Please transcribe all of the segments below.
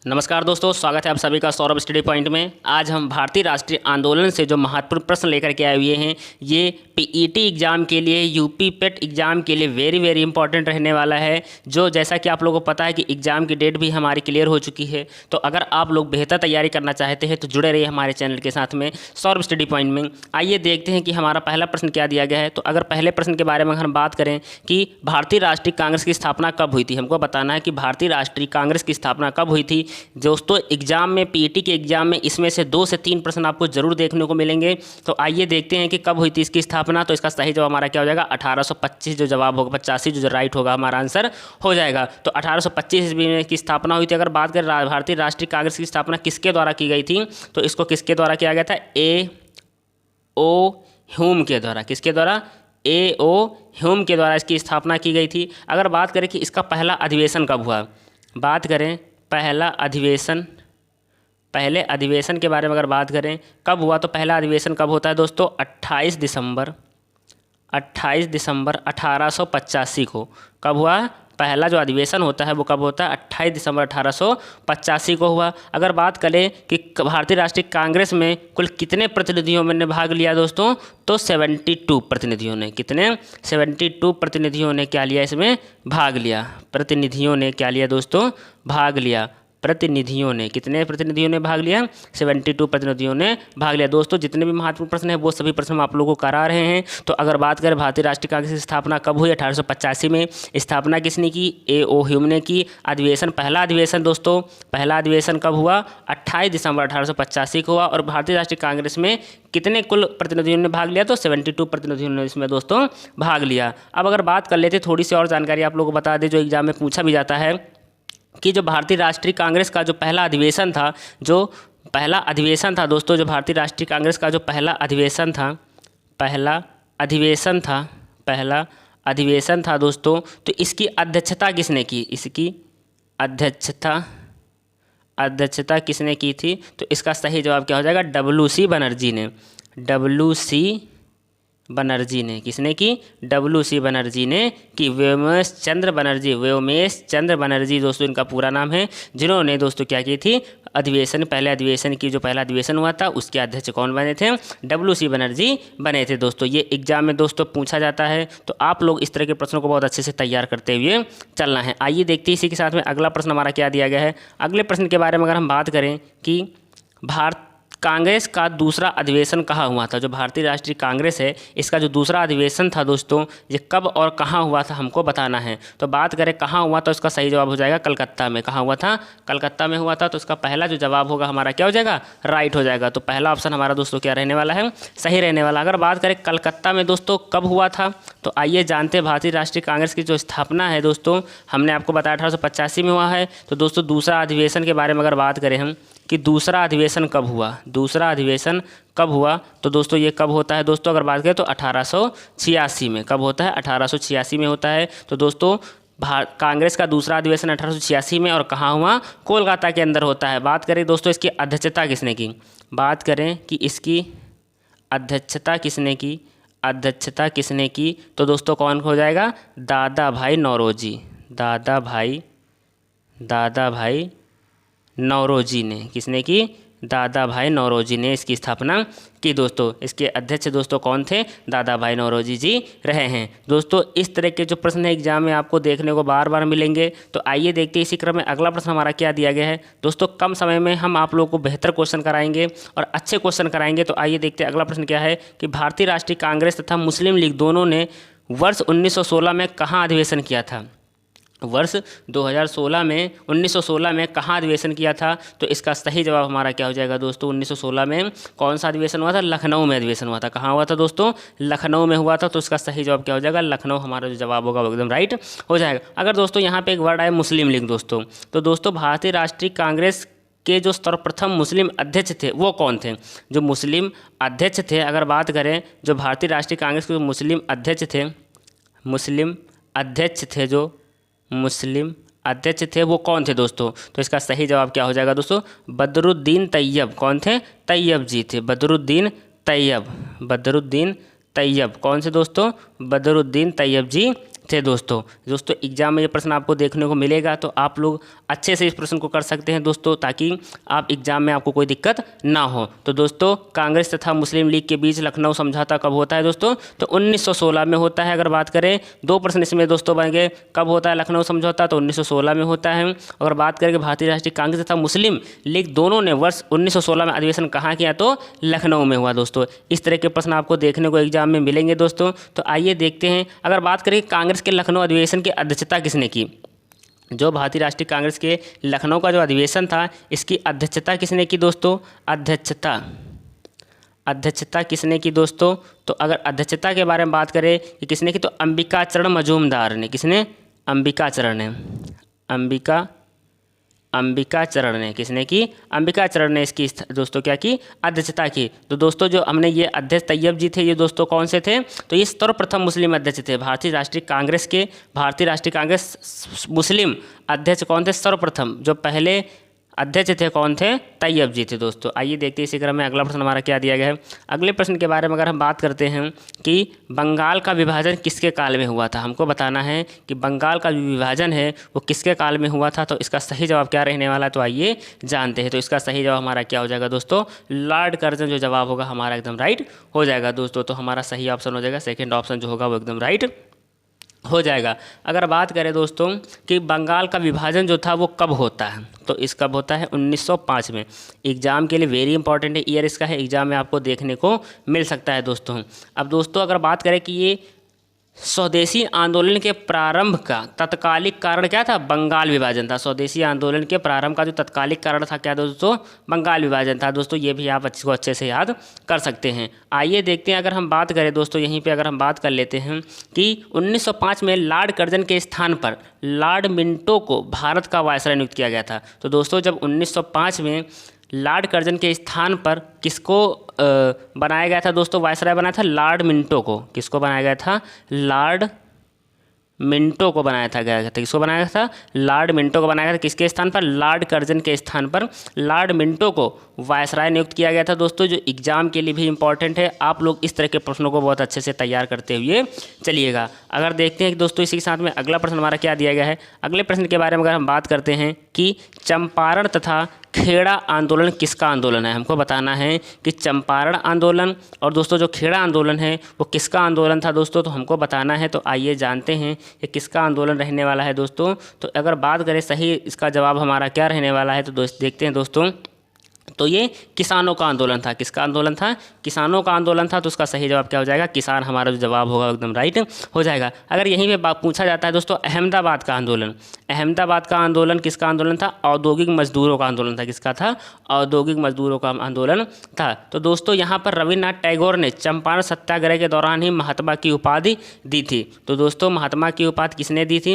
नमस्कार दोस्तों, स्वागत है आप सभी का सौरभ स्टडी पॉइंट में। आज हम भारतीय राष्ट्रीय आंदोलन से जो महत्वपूर्ण प्रश्न लेकर के आए हुए हैं, ये पीईटी एग्ज़ाम के लिए, यूपी पेट एग्ज़ाम के लिए वेरी इंपॉर्टेंट रहने वाला है। जो जैसा कि आप लोगों को पता है कि एग्ज़ाम की डेट भी हमारी क्लियर हो चुकी है। तो अगर आप लोग बेहतर तैयारी करना चाहते हैं तो जुड़े रहिए हमारे चैनल के साथ में सौरभ स्टडी पॉइंट में। आइए देखते हैं कि हमारा पहला प्रश्न क्या दिया गया है। तो अगर पहले प्रश्न के बारे में हम बात करें कि भारतीय राष्ट्रीय कांग्रेस की स्थापना कब हुई थी, हमको बताना है कि भारतीय राष्ट्रीय कांग्रेस की स्थापना कब हुई थी। दोस्तों एग्जाम में, पीईटी के एग्जाम में इसमें से 2 से 3 प्रश्न आपको जरूर देखने को मिलेंगे। तो आइए देखते हैं कि कब हुई थी इसकी स्थापना। तो इसका सही जवाब हमारा क्या हो जाएगा, 1825 जो जवाब होगा, 85 जो राइट होगा हमारा आंसर हो जाएगा। तो 1825 ईस्वी में की स्थापना हुई थी। अगर बात करें भारतीय राष्ट्रीय कांग्रेस की स्थापना किसके द्वारा की गई थी, तो इसको किसके द्वारा किया गया था, ए.ओ. ह्यूम के द्वारा। किसके द्वारा, ए.ओ. ह्यूम के द्वारा इसकी स्थापना की गई थी। अगर बात करें कि इसका पहला अधिवेशन कब हुआ, बात करें पहले अधिवेशन के बारे में अगर बात करें कब हुआ, तो पहला अधिवेशन कब होता है दोस्तों, 28 दिसंबर 1885 को। कब हुआ, पहला जो अधिवेशन होता है वो कब होता है, 28 दिसंबर 1885 को हुआ। अगर बात करें कि भारतीय राष्ट्रीय कांग्रेस में कुल कितने प्रतिनिधियों ने भाग लिया दोस्तों, तो 72 प्रतिनिधियों ने, कितने, 72 प्रतिनिधियों ने क्या लिया, इसमें भाग लिया। प्रतिनिधियों ने क्या लिया दोस्तों, भाग लिया। प्रतिनिधियों ने, कितने प्रतिनिधियों ने भाग लिया, 72 प्रतिनिधियों ने भाग लिया। दोस्तों जितने भी महत्वपूर्ण प्रश्न हैं वो सभी प्रश्न हम आप लोगों को करा रहे हैं। तो अगर बात करें भारतीय राष्ट्रीय कांग्रेस की स्थापना कब हुई, 1885 में। स्थापना किसने की, ए.ओ. ह्यूम ने की। अधिवेशन, पहला अधिवेशन दोस्तों, पहला अधिवेशन कब हुआ, 28 दिसंबर 1885 को हुआ। और भारतीय राष्ट्रीय कांग्रेस में कितने कुल प्रतिनिधियों ने भाग लिया, तो 72 प्रतिनिधियों ने इसमें दोस्तों भाग लिया। अब अगर बात कर लेते, थोड़ी सी और जानकारी आप लोगों को बता दें जो एग्जाम में पूछा भी जाता है कि जो भारतीय राष्ट्रीय कांग्रेस का जो पहला अधिवेशन था, दोस्तों, जो भारतीय राष्ट्रीय कांग्रेस का जो पहला अधिवेशन था दोस्तों, तो इसकी अध्यक्षता किसने की, इसकी अध्यक्षता किसने की थी, तो इसका सही जवाब क्या हो जाएगा, डब्ल्यू.सी. बनर्जी ने। किसने की, डब्ल्यू.सी. बनर्जी ने कि व्योमेश चंद्र बनर्जी दोस्तों इनका पूरा नाम है, जिन्होंने दोस्तों क्या की थी, पहले अधिवेशन की, जो पहला अधिवेशन हुआ था उसके अध्यक्ष कौन बने थे, डब्ल्यू.सी. बनर्जी बने थे। दोस्तों ये एग्जाम में दोस्तों पूछा जाता है, तो आप लोग इस तरह के प्रश्नों को बहुत अच्छे से तैयार करते हुए चलना है। आइए देखते हैं इसी के साथ में अगला प्रश्न हमारा क्या दिया गया है। अगले प्रश्न के बारे में अगर हम बात करें कि कांग्रेस का दूसरा अधिवेशन कहाँ हुआ था, जो भारतीय राष्ट्रीय कांग्रेस है इसका जो दूसरा अधिवेशन था दोस्तों, ये कब और कहाँ हुआ था हमको बताना है। तो बात करें कहाँ हुआ, तो इसका सही जवाब हो जाएगा कलकत्ता में। कहाँ हुआ था, कलकत्ता में हुआ था। तो इसका पहला जो जवाब होगा हमारा क्या हो जाएगा, राइट हो जाएगा। तो पहला ऑप्शन हमारा दोस्तों क्या रहने वाला है, सही रहने वाला। अगर बात करें कलकत्ता में दोस्तों कब हुआ था, तो आइए जानते हैं। भारतीय राष्ट्रीय कांग्रेस की जो स्थापना है दोस्तों, हमने आपको बताया 1885 में हुआ है। तो दोस्तों दूसरा अधिवेशन के बारे में अगर बात करें हम कि दूसरा अधिवेशन कब हुआ, तो दोस्तों ये कब होता है दोस्तों, अगर बात करें तो 1886 में। कब होता है, 1886 में होता है। तो दोस्तों कांग्रेस का दूसरा अधिवेशन 1886 में, और कहाँ हुआ, कोलकाता के अंदर होता है। बात करें दोस्तों इसकी अध्यक्षता किसने की, बात करें कि इसकी अध्यक्षता किसने की, तो दोस्तों कौन हो जाएगा, दादा भाई नौरोजी ने। किसने की, दादा भाई नौरोजी ने इसकी स्थापना की दोस्तों। इसके अध्यक्ष दोस्तों कौन थे, दादा भाई नौरोजी जी रहे हैं। दोस्तों इस तरह के जो प्रश्न है एग्जाम में आपको देखने को बार मिलेंगे। तो आइए देखते हैं इसी क्रम में अगला प्रश्न हमारा क्या दिया गया है। दोस्तों कम समय में हम आप लोगों को बेहतर क्वेश्चन कराएंगे और अच्छे क्वेश्चन कराएंगे। तो आइए देखते हैं अगला प्रश्न क्या है कि भारतीय राष्ट्रीय कांग्रेस तथा मुस्लिम लीग दोनों ने वर्ष 1916 में कहाँ अधिवेशन किया था, वर्ष 1916 में कहाँ अधिवेशन किया था। तो इसका सही जवाब हमारा क्या हो जाएगा दोस्तों, 1916 में कौन सा अधिवेशन हुआ था, लखनऊ में अधिवेशन हुआ था। कहाँ हुआ था दोस्तों, लखनऊ में हुआ था। तो इसका सही जवाब क्या हो जाएगा, लखनऊ हमारा जो जवाब होगा वो एकदम राइट हो जाएगा। अगर दोस्तों यहाँ पे एक वर्ड आए मुस्लिम लीग दोस्तों, तो दोस्तों भारतीय राष्ट्रीय कांग्रेस के जो सर्वप्रथम मुस्लिम अध्यक्ष थे वो कौन थे, जो मुस्लिम अध्यक्ष थे। अगर बात करें जो भारतीय राष्ट्रीय कांग्रेस के मुस्लिम अध्यक्ष थे वो कौन थे दोस्तों, तो इसका सही जवाब क्या हो जाएगा दोस्तों, बदरुद्दीन तैयब। कौन थे, तैयब जी थे, बदरुद्दीन तैयब। कौन से दोस्तों, बदरुद्दीन तैयब जी थे दोस्तों। एग्जाम में ये प्रश्न आपको देखने को मिलेगा, तो आप लोग अच्छे से इस प्रश्न को कर सकते हैं दोस्तों, ताकि आप एग्जाम में आपको कोई दिक्कत ना हो। तो दोस्तों कांग्रेस तथा मुस्लिम लीग के बीच लखनऊ समझौता कब होता है दोस्तों? तो 1916 में होता है। अगर बात करें, दो प्रश्न इसमें दोस्तों बनेंगे, कब होता है लखनऊ समझौता? तो 1916 में होता है। अगर बात करें भारतीय राष्ट्रीय कांग्रेस तथा मुस्लिम लीग दोनों ने वर्ष 1916 में अधिवेशन कहाँ किया? तो लखनऊ में हुआ दोस्तों। इस तरह के प्रश्न आपको देखने को एग्जाम में मिलेंगे दोस्तों। तो आइए देखते हैं, अगर बात करें कांग्रेस के लखनऊ अधिवेशन की अध्यक्षता किसने की? जो भारतीय राष्ट्रीय कांग्रेस के लखनऊ का जो अधिवेशन था, इसकी अध्यक्षता किसने की दोस्तों? अध्यक्षता किसने की दोस्तों? तो अगर अध्यक्षता के बारे में बात करें कि किसने की, तो अंबिकाचरण मजूमदार ने। किसने? अंबिकाचरण ने। अंबिकाचरण ने किसने की? अंबिकाचरण ने इसकी दोस्तों क्या की? अध्यक्षता की। तो दोस्तों जो हमने ये अध्यक्ष तैयब जी थे, ये दोस्तों कौन से थे? तो ये सर्वप्रथम मुस्लिम अध्यक्ष थे भारतीय राष्ट्रीय कांग्रेस के। भारतीय राष्ट्रीय कांग्रेस मुस्लिम अध्यक्ष कौन थे? सर्वप्रथम जो पहले अध्यक्ष थे कौन थे? तैयब जी थे दोस्तों। आइए देखते हैं इसी क्रम में अगला प्रश्न हमारा क्या दिया गया है। अगले प्रश्न के बारे में अगर हम बात करते हैं कि बंगाल का विभाजन किसके काल में हुआ था, हमको बताना है कि बंगाल का जो विभाजन है वो किसके काल में हुआ था। तो इसका सही जवाब क्या रहने वाला है, तो आइए जानते हैं। तो इसका सही जवाब हमारा क्या हो जाएगा दोस्तों? लॉर्ड कर्जन जो जवाब होगा हमारा एकदम राइट हो जाएगा दोस्तों। तो हमारा सही ऑप्शन हो जाएगा सेकेंड ऑप्शन जो होगा वो एकदम राइट हो जाएगा। अगर बात करें दोस्तों कि बंगाल का विभाजन जो था वो कब होता है, तो इस कब होता है? 1905 में। एग्जाम के लिए वेरी इंपॉर्टेंट है, ईयर इसका है, एग्जाम में आपको देखने को मिल सकता है दोस्तों। अब दोस्तों अगर बात करें कि ये स्वदेशी आंदोलन के प्रारंभ का तत्कालिक कारण क्या था? बंगाल विभाजन था। स्वदेशी आंदोलन के प्रारंभ का जो तत्कालिक कारण था क्या दोस्तों? बंगाल विभाजन था दोस्तों। ये भी आप अच्छे से याद कर सकते हैं। आइए देखते हैं, अगर हम बात करें दोस्तों यहीं पे अगर हम बात कर लेते हैं कि 1905 में लॉर्ड कर्जन के स्थान पर लॉर्ड मिंटो को भारत का वायसराय नियुक्त किया गया था। तो दोस्तों जब 1905 में लॉर्ड कर्जन के स्थान पर किसको बनाया गया था दोस्तों? वायसराय बनाया था लॉर्ड मिंटो को। किसको बनाया गया था? लॉर्ड मिंटो को बनाया था गया था। किसको बनाया था? लॉर्ड मिंटो को बनाया था। किसके स्थान पर? लॉर्ड कर्जन के स्थान पर लॉर्ड मिंटो को वायसराय नियुक्त किया गया था दोस्तों, जो एग्जाम के लिए भी इंपॉर्टेंट है। आप लोग इस तरह के प्रश्नों को बहुत अच्छे से तैयार करते हुए चलिएगा। अगर देखते हैं कि दोस्तों इसी के साथ में अगला प्रश्न हमारा क्या दिया गया है। अगले प्रश्न के बारे में अगर हम बात करते हैं कि चंपारण तथा खेड़ा आंदोलन किसका आंदोलन है, हमको बताना है कि चंपारण आंदोलन और दोस्तों जो खेड़ा आंदोलन है वो किसका आंदोलन था दोस्तों, तो हमको बताना है। तो आइए जानते हैं ये किसका आंदोलन रहने वाला है दोस्तों। तो अगर बात करें सही इसका जवाब हमारा क्या रहने वाला है, तो देखते हैं दोस्तों। तो ये किसानों का आंदोलन था। किसका आंदोलन था? किसानों का आंदोलन था। तो उसका सही जवाब क्या हो जाएगा? किसान हमारा जो जवाब होगा एकदम राइट हो जाएगा। अगर यहीं पे पूछा जाता है दोस्तों अहमदाबाद का आंदोलन, अहमदाबाद का आंदोलन किसका आंदोलन था? औद्योगिक मजदूरों का आंदोलन था। किसका था? औद्योगिक मजदूरों का आंदोलन था। तो दोस्तों यहाँ पर रविन्द्रनाथ टैगोर ने चंपारण सत्याग्रह के दौरान ही महात्मा की उपाधि दी थी। तो दोस्तों महात्मा की उपाधि किसने दी थी?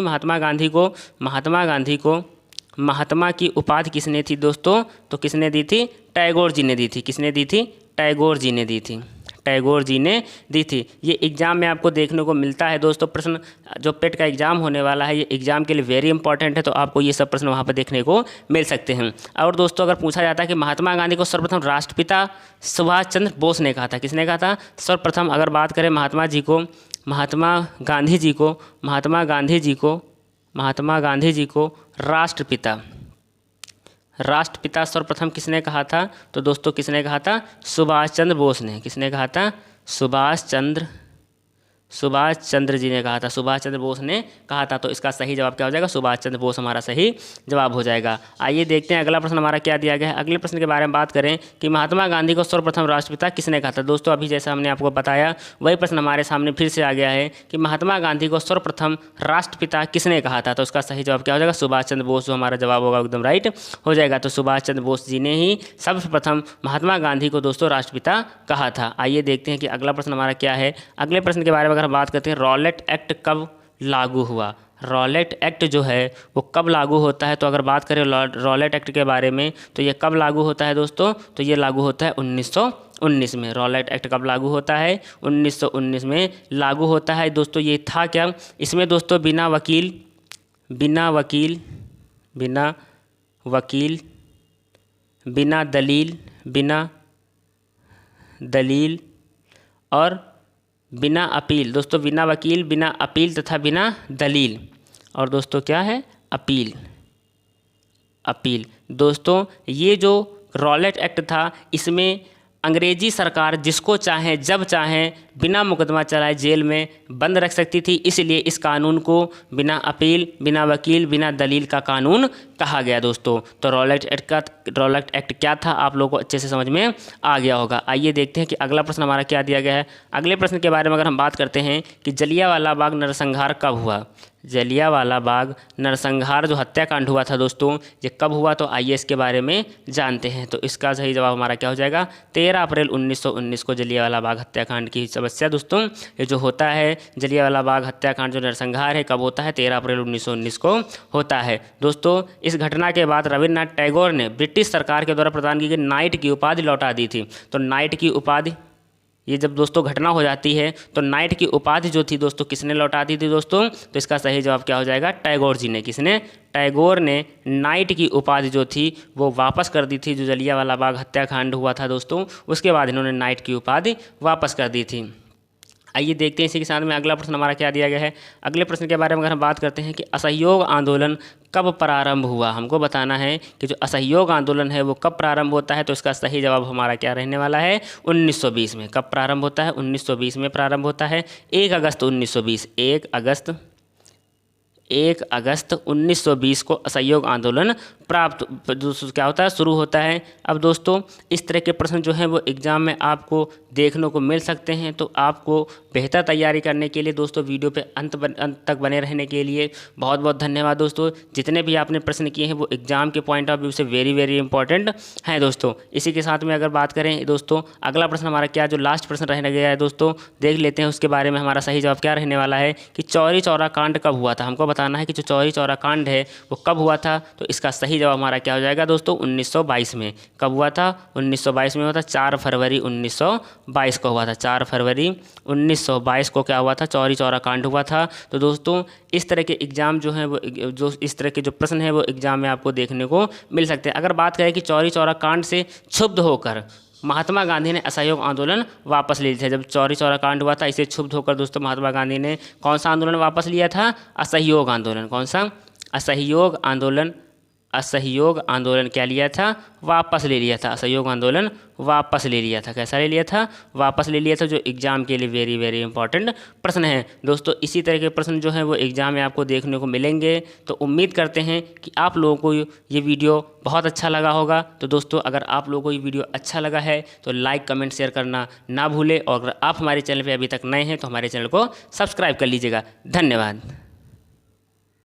महात्मा की उपाधि किसने थी दोस्तों? तो किसने दी थी? टैगोर जी ने दी थी। किसने दी थी? टैगोर जी ने दी थी। टैगोर जी ने दी थी। ये एग्जाम में आपको देखने को मिलता है दोस्तों। प्रश्न जो पेट का एग्जाम होने वाला है ये एग्जाम के लिए वेरी इंपॉर्टेंट है, तो आपको ये सब प्रश्न वहाँ पर देखने को मिल सकते हैं। और दोस्तों अगर पूछा जाता है कि महात्मा गांधी को सर्वप्रथम राष्ट्रपिता सुभाष चंद्र बोस ने कहा था, किसने कहा था? सर्वप्रथम अगर बात करें महात्मा गांधी जी को राष्ट्रपिता सर्वप्रथम किसने कहा था? तो दोस्तों किसने कहा था? सुभाष चंद्र बोस ने। किसने कहा था? सुभाष चंद्र जी ने कहा था। सुभाष चंद्र बोस ने कहा था। तो इसका सही जवाब क्या हो जाएगा? सुभाष चंद्र बोस हमारा सही जवाब हो जाएगा। आइए देखते हैं अगला प्रश्न हमारा क्या दिया गया है। अगले प्रश्न के बारे में बात करें कि महात्मा गांधी को सर्वप्रथम राष्ट्रपिता किसने कहा था। दोस्तों अभी जैसा हमने आपको बताया वही प्रश्न हमारे सामने फिर से आ गया है कि महात्मा गांधी को सर्वप्रथम राष्ट्रपिता किसने कहा था। तो उसका सही जवाब क्या हो जाएगा? सुभाष चंद्र बोस जो हमारा जवाब होगा एकदम राइट हो जाएगा। तो सुभाष चंद्र बोस जी ने ही सर्वप्रथम महात्मा गांधी को दोस्तों राष्ट्रपिता कहा था। आइए देखते हैं कि अगला प्रश्न हमारा क्या है। अगले प्रश्न के बारे में अगर हम बात करते हैं रॉलेट एक्ट कब लागू हुआ। रॉलेट एक्ट जो है वो कब लागू होता है। तो अगर बात करें रॉलेट एक्ट के बारे में तो ये कब लागू होता है दोस्तों, तो ये लागू होता है 1919 में। रॉलेट एक्ट कब लागू होता है? 1919 में लागू होता है दोस्तों। ये था क्या? इसमें दोस्तों बिना दलील और बिना अपील दोस्तों, बिना वकील, बिना अपील तथा बिना दलील। और दोस्तों क्या है? अपील। अपील दोस्तों, ये जो रॉलेट एक्ट था इसमें अंग्रेजी सरकार जिसको चाहे जब चाहे बिना मुकदमा चलाए जेल में बंद रख सकती थी, इसलिए इस कानून को बिना अपील, बिना वकील, बिना दलील का कानून कहा गया दोस्तों। तो रॉलेट एक्ट क्या था आप लोगों को अच्छे से समझ में आ गया होगा। आइए देखते हैं कि अगला प्रश्न हमारा क्या दिया गया है। अगले प्रश्न के बारे में अगर हम बात करते हैं कि जलियांवाला बाग नरसंहार कब हुआ। जलियांवाला बाग नरसंहार जो हत्याकांड हुआ था दोस्तों, ये कब हुआ? तो आइए इसके बारे में जानते हैं। तो इसका सही जवाब हमारा क्या हो जाएगा? 13 अप्रैल 1919 को जलियांवाला बाग हत्याकांड की समस्या दोस्तों, ये जो होता है जलियांवाला बाग हत्याकांड जो नरसंहार है कब होता है? 13 अप्रैल 1919 को होता है दोस्तों। इस घटना के बाद रविन्द्रनाथ टैगोर ने ब्रिटिश सरकार के द्वारा प्रदान की गई नाइट की उपाधि लौटा दी थी। तो नाइट की उपाधि, ये जब दोस्तों घटना हो जाती है तो नाइट की उपाधि जो थी दोस्तों किसने लौटा दी थी दोस्तों? तो इसका सही जवाब क्या हो जाएगा? टैगोर जी ने। किसने? टैगोर ने नाइट की उपाधि जो थी वो वापस कर दी थी। जो जलियांवाला बाग हत्याकांड हुआ था दोस्तों, उसके बाद इन्होंने नाइट की उपाधि वापस कर दी थी। आइए देखते हैं इसी के साथ में अगला प्रश्न हमारा क्या दिया गया है। अगले प्रश्न के बारे में अगर हम बात करते हैं कि असहयोग आंदोलन कब प्रारंभ हुआ, हमको बताना है कि जो असहयोग आंदोलन है वो कब प्रारंभ होता है। तो इसका सही जवाब हमारा क्या रहने वाला है? 1920 में। कब प्रारंभ होता है? 1920 में प्रारंभ होता है। 1 अगस्त 1920। 1 अगस्त 1920 को असहयोग आंदोलन क्या होता है? शुरू होता है। अब दोस्तों इस तरह के प्रश्न जो हैं वो एग्ज़ाम में आपको देखने को मिल सकते हैं। तो आपको बेहतर तैयारी करने के लिए दोस्तों वीडियो पे अंत तक बने रहने के लिए बहुत बहुत धन्यवाद दोस्तों। जितने भी आपने प्रश्न किए हैं वो एग्ज़ाम के पॉइंट ऑफ व्यू से वेरी वेरी इंपॉर्टेंट हैं दोस्तों। इसी के साथ में अगर बात करें दोस्तों अगला प्रश्न हमारा क्या, जो लास्ट प्रश्न रहने गया है दोस्तों, देख लेते हैं उसके बारे में हमारा सही जवाब क्या रहने वाला है कि चौरी चौरा कांड कब हुआ था। हमको बताना है कि जो चौरी चौरा कांड है वो कब हुआ था। तो इसका सही जवाब हमारा क्या हो जाएगा दोस्तों? 1922 में। कब हुआ था? 1922 में हुआ था। 4 फरवरी 1922 को हुआ था। 4 फरवरी 1922 को क्या हुआ था? चौरी चौरा कांड हुआ था। तो दोस्तों इस तरह के एग्ज़ाम जो हैं वो जो इस तरह के जो प्रश्न हैं वो एग्ज़ाम में आपको देखने को मिल सकते हैं। अगर बात करें कि चौरी चौरा कांड से क्षुब्ध होकर महात्मा गांधी ने असहयोग आंदोलन वापस ले लिया था। जब चौरी चौरा कांड हुआ था इससे क्षुब्ध होकर दोस्तों महात्मा गांधी ने कौन सा आंदोलन वापस लिया था? असहयोग आंदोलन। कौन सा? असहयोग आंदोलन। असहयोग आंदोलन क्या लिया था? वापस ले लिया था। असहयोग आंदोलन वापस ले लिया था। कैसा ले लिया था? वापस ले लिया था। जो एग्ज़ाम के लिए वेरी वेरी इंपॉर्टेंट प्रश्न है दोस्तों। इसी तरह के प्रश्न जो हैं वो एग्ज़ाम में आपको देखने को मिलेंगे। तो उम्मीद करते हैं कि आप लोगों को ये वीडियो बहुत अच्छा लगा होगा। तो दोस्तों अगर आप लोगों को ये वीडियो अच्छा लगा है तो लाइक, कमेंट, शेयर करना ना भूलें। और अगर आप हमारे चैनल पर अभी तक नए हैं तो हमारे चैनल को सब्सक्राइब कर लीजिएगा। धन्यवाद।